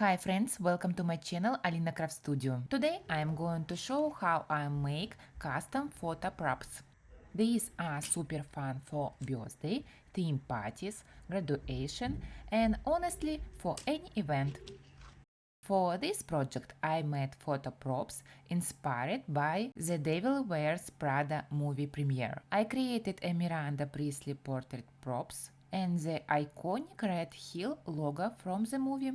Hi friends, welcome to my channel Alina Craft Studio. Today I am going to show how I make custom photo props. These are super fun for birthday, theme parties, graduation and honestly for any event. For this project I made photo props inspired by the Devil Wears Prada movie premiere. I created a Miranda Priestley portrait props and the iconic red hill logo from the movie.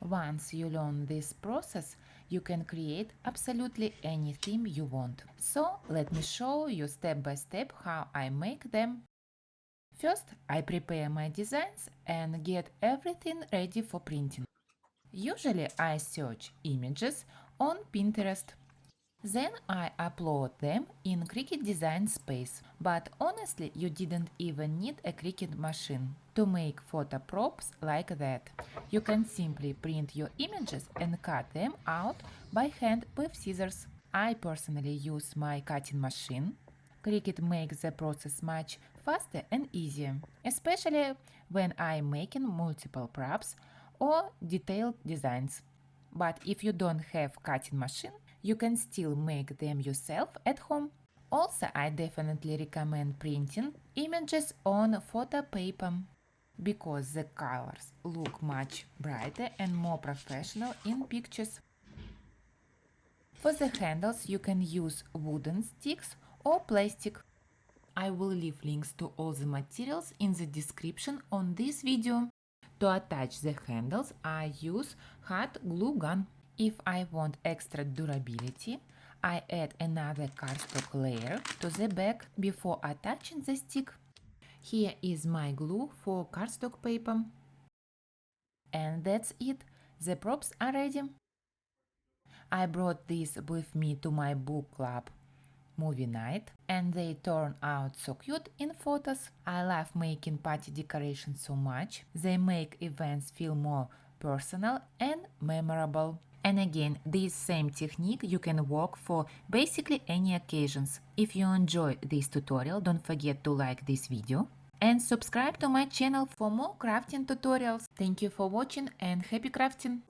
Once you learn this process, you can create absolutely any theme you want. So let me show you step by step how I make them. First, I prepare my designs and get everything ready for printing. Usually I search images on Pinterest. Then I upload them in Cricut Design Space, but honestly you didn't even need a Cricut machine to make photo props like that. You can simply print your images and cut them out by hand with scissors. I personally use my cutting machine. Cricut makes the process much faster and easier, especially when I'm making multiple props or detailed designs. But if you don't have cutting machine, you can still make them yourself at home. Also, I definitely recommend printing images on photo paper because the colors look much brighter and more professional in pictures. For the handles, you can use wooden sticks or plastic. I will leave links to all the materials in the description on this video. To attach the handles, I use hot glue gun. If I want extra durability, I add another cardstock layer to the back before attaching the stick. Here is my glue for cardstock paper. And that's it. The props are ready. I brought these with me to my book club movie night and they turn out so cute in photos. I love making party decorations so much. They make events feel more personal and memorable. And again, this same technique you can work for basically any occasions. If you enjoy this tutorial, don't forget to like this video and subscribe to my channel for more crafting tutorials. Thank you for watching and happy crafting!